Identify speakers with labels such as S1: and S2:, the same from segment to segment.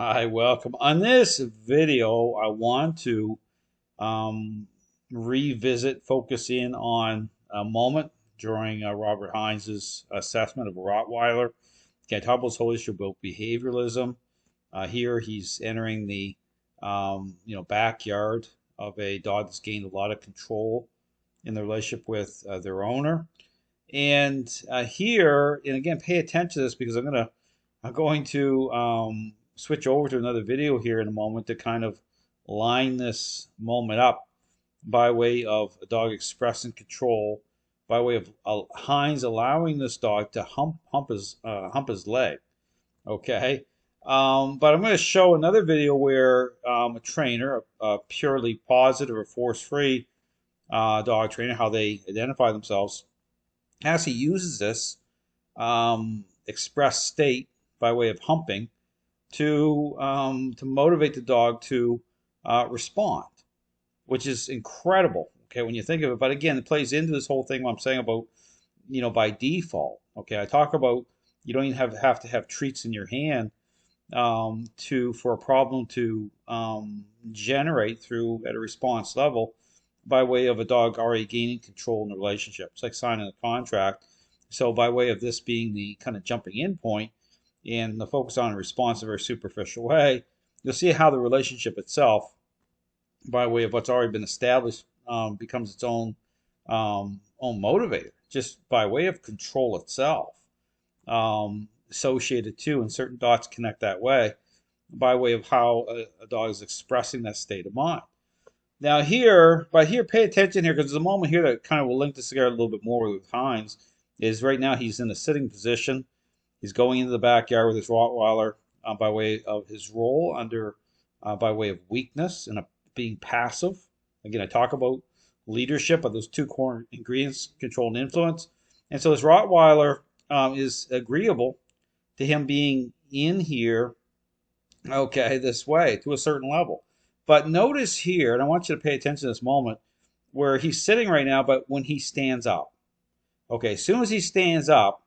S1: Hi, welcome. On this video, I want to um, revisit, focus in on a moment during Robert Hines' assessment of a Rottweiler. Okay, talk about this whole issue about behavioralism. Here, he's entering the backyard of a dog that's gained a lot of control in the relationship with their owner. And here, and again, pay attention to this because I'm going to switch over to another video here in a moment to kind of line this moment up by way of a dog expressing control, by way of Hines allowing this dog to hump his leg. Okay, but I'm going to show another video where a trainer, a purely positive or force-free dog trainer, how they identify themselves, actually uses this express state by way of humping to motivate the dog to respond, which is incredible. Okay, when you think of it, but again, it plays into this whole thing. What I'm saying about by default. Okay, I talk about you don't even have to have treats in your hand for a problem to generate through at a response level by way of a dog already gaining control in the relationship. It's like signing a contract. So by way of this being the kind of jumping in point and the focus on a response in a very superficial way, you'll see how the relationship itself, by way of what's already been established, becomes its own motivator, just by way of control itself, associated to, and certain dots connect that way, by way of how a dog is expressing that state of mind. Now here, pay attention here, because there's a moment here that kind of will link this together a little bit more with Hines, is right now he's in a sitting position. He's going into the backyard with his Rottweiler by way of his role by way of weakness and being passive. Again, I talk about leadership of those two core ingredients, control and influence. And so this Rottweiler is agreeable to him being in here, okay, this way to a certain level. But notice here, and I want you to pay attention to this moment, where he's sitting right now, but when he stands up. Okay, as soon as he stands up,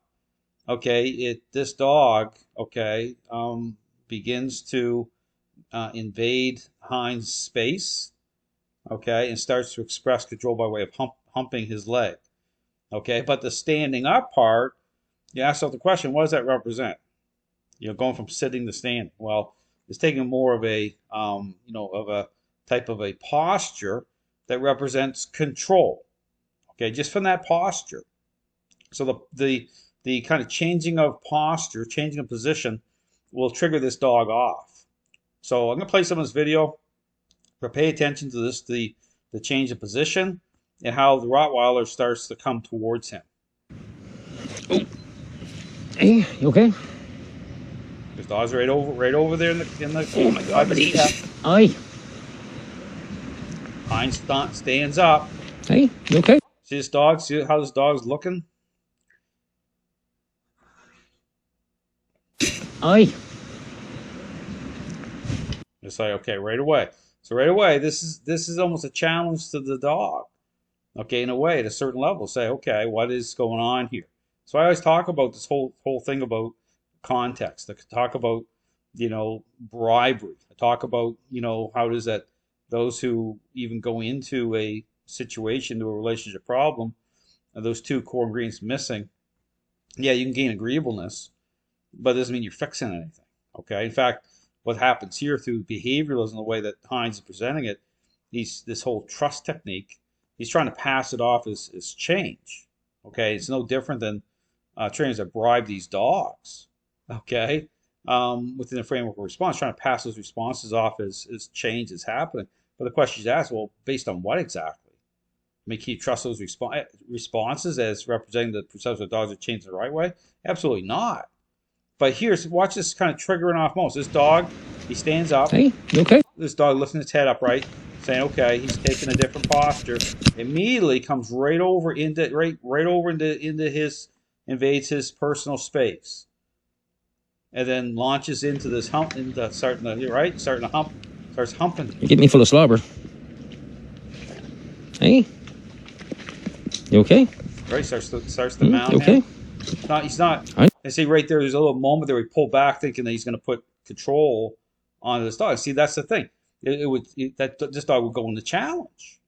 S1: okay, this dog, okay, begins to invade Hines' space, okay, and starts to express control by way of humping his leg. Okay, but the standing up part, you ask yourself the question, what does that represent? Going from sitting to standing. Well, it's taking more of a, of a type of a posture that represents control. Okay, just from that posture. So the kind of changing of posture, changing of position, will trigger this dog off. So I'm going to play some of this video, but pay attention to this, the change of position, and how the Rottweiler starts to come towards him.
S2: Oh. Hey, you okay?
S1: This dog's right over there in the.
S2: Oh my God, but he's. Aye.
S1: Hines stands up.
S2: Hey, you okay?
S1: See this dog? See how this dog's looking?
S2: Aye.
S1: It's like, okay, right away. So right away, this is almost a challenge to the dog. Okay, in a way, at a certain level, say, okay, what is going on here? So I always talk about this whole thing about context. I talk about, bribery. I talk about, how it is that those who even go into a situation, to a relationship problem, and those two core ingredients missing, yeah, you can gain agreeableness, but it doesn't mean you're fixing anything. Okay, in fact, what happens here through behavioralism, the way that Hines is presenting it, this whole trust technique, he's trying to pass it off as change. Okay, it's no different than trainers that bribe these dogs. Okay, within the framework of response, trying to pass those responses off as change is happening. But the question is asked, well, based on what exactly? I mean, can you trust those responses as representing the perception of dogs are changed the right way? Absolutely not. But watch this kind of triggering off most. This dog, he stands up.
S2: Hey, you okay?
S1: This dog lifting its head up, right, saying, okay, he's taking a different posture. Immediately comes right over into his, invades his personal space, and then launches into this hump, starting to hump, starts humping.
S2: You're getting me full of slobber. Hey, you okay?
S1: Right, starts to mount.
S2: You okay?
S1: He's not.
S2: Right.
S1: And see right there's a little moment there we pull back thinking that he's going to put control on this dog. See, that's the thing. This dog would go into challenge.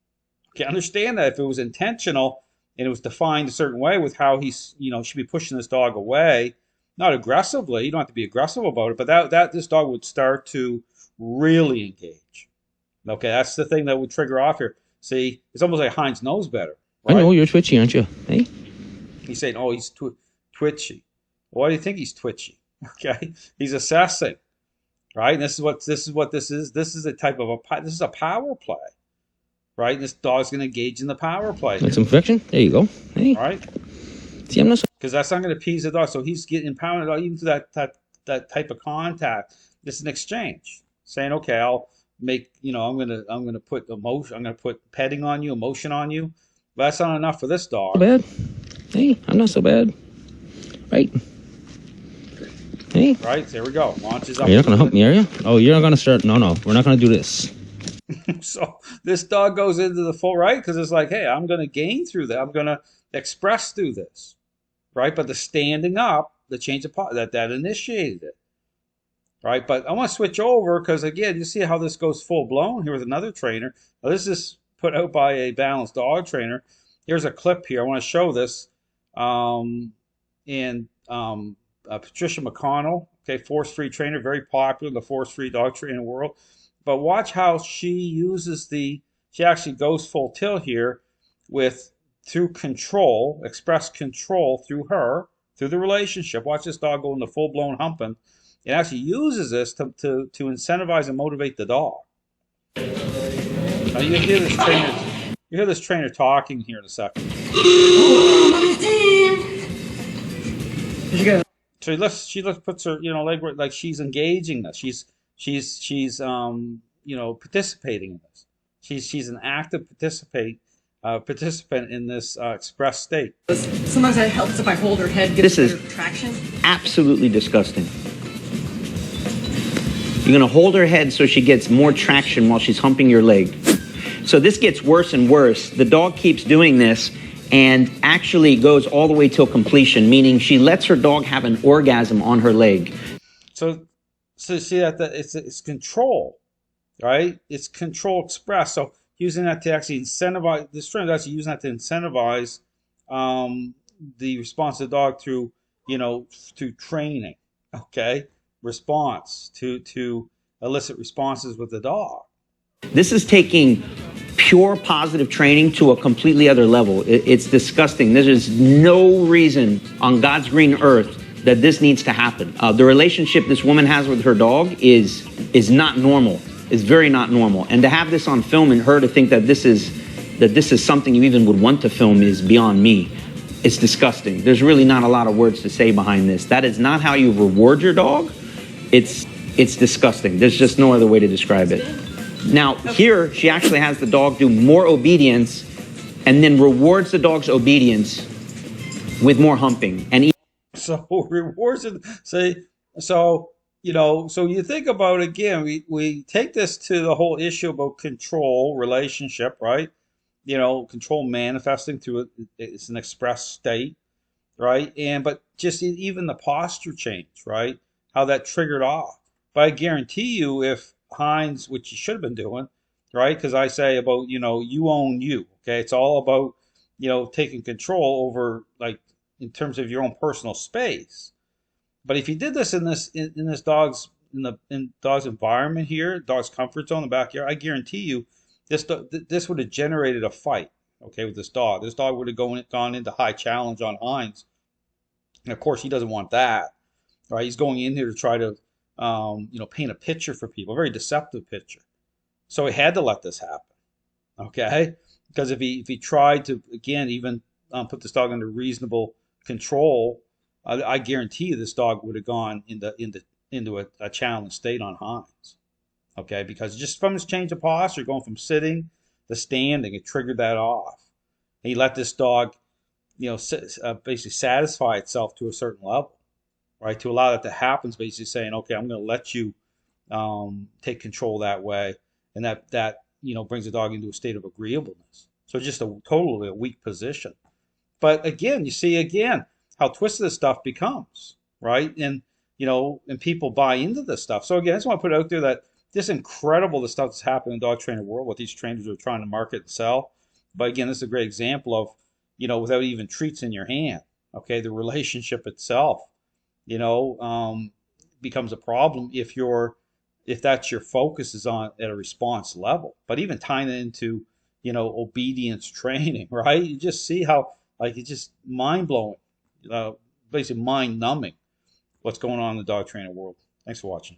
S1: Okay, understand that if it was intentional and it was defined a certain way with how he's, should be pushing this dog away, not aggressively. You don't have to be aggressive about it, but that this dog would start to really engage. Okay, that's the thing that would trigger off here. See, it's almost like Heinz knows better.
S2: I
S1: Right?
S2: know you're twitchy, aren't you? Hey?
S1: He's saying, "Oh, he's twitchy." Why do you think he's twitchy? Okay, he's assessing, right? And this is what this is. This is a type of this is a power play, right? And this dog's going to engage in the power play,
S2: Got some friction? There you go. Hey.
S1: right?
S2: See, I'm not so...
S1: Because that's not going to appease the dog. So he's getting pounded even through that type of contact. It's an exchange, saying, "Okay, I'll make I'm gonna put emotion. I'm gonna put petting on you, emotion on you." But that's not enough for this dog.
S2: bad. Hey, I'm not so bad. Right? Hey?
S1: Right, there we go. Launches up.
S2: You're not going to hump me, are you? Oh, you're not going to start... No, we're not going to do this.
S1: So this dog goes into the full right because it's like, hey, I'm going to gain through that. I'm going to express through this, right? But the standing up, the change of that initiated it, right? But I want to switch over because, again, you see how this goes full blown here with another trainer. Now, this is put out by a balanced dog trainer. Here's a clip here. I want to show this. Patricia McConnell, okay, force-free trainer, very popular in the force-free dog training world. But watch how she uses she actually goes full tilt here through control, express control through the relationship. Watch this dog go into full-blown humping. It actually uses this to incentivize and motivate the dog. Now you hear this trainer talking here in a second. She puts her leg like she's engaging this. She's participating in this. She's an active participant in this express state.
S3: Sometimes it helps if I hold her head, get better traction.
S4: Absolutely disgusting. You're going to hold her head so she gets more traction while she's humping your leg. So this gets worse and worse. The dog keeps doing this and actually goes all the way till completion, meaning she lets her dog have an orgasm on her leg.
S1: So see that it's control, right? It's control express. So using that to actually incentivize, this trainer is actually using that to incentivize the response of the dog through training, okay? Response to elicit responses with the dog.
S4: This is taking pure positive training to a completely other level. It's disgusting. There is no reason on God's green earth that this needs to happen. The relationship this woman has with her dog is not normal. It's very not normal. And to have this on film and her to think that this is something you even would want to film is beyond me. It's disgusting. There's really not a lot of words to say behind this. That is not how you reward your dog. It's disgusting. There's just no other way to describe it. Now, here, she actually has the dog do more obedience and then rewards the dog's obedience with more humping. And
S1: so rewards it. So you think about, again, we take this to the whole issue about control, relationship, right? Control manifesting through it's an express state, right? But just even the posture change, right? How that triggered off. But I guarantee you, if Heinz, which you should have been doing, right? Because I say about, you own you. Okay. It's all about, taking control over, like, in terms of your own personal space. But if you did this in this dog's environment here, dog's comfort zone, the backyard, I guarantee you this would have generated a fight, okay, with this dog. This dog would have gone into high challenge on Heinz. And of course he doesn't want that. Right? He's going in here to try to paint a picture for people, a very deceptive picture. So he had to let this happen, okay? Because if he tried to, again, even put this dog under reasonable control, I guarantee you this dog would have gone into a challenge state on Heinz, okay? Because just from his change of posture, going from sitting to standing, it triggered that off. And he let this dog, basically satisfy itself to a certain level. Right, to allow that to happen is basically saying, okay, I'm going to let you take control that way, and that brings the dog into a state of agreeableness. So just totally a weak position. But again, you see how twisted this stuff becomes, right? And and people buy into this stuff. So again, I just want to put it out there that this incredible the stuff that's happening in the dog trainer world, what these trainers are trying to market and sell. But again, this is a great example of, without even treats in your hand, okay, the relationship itself, becomes a problem if that's your focus is on at a response level. But even tying it into, obedience training, right? You just see how, like, it's just mind blowing, basically mind numbing what's going on in the dog trainer world. Thanks for watching.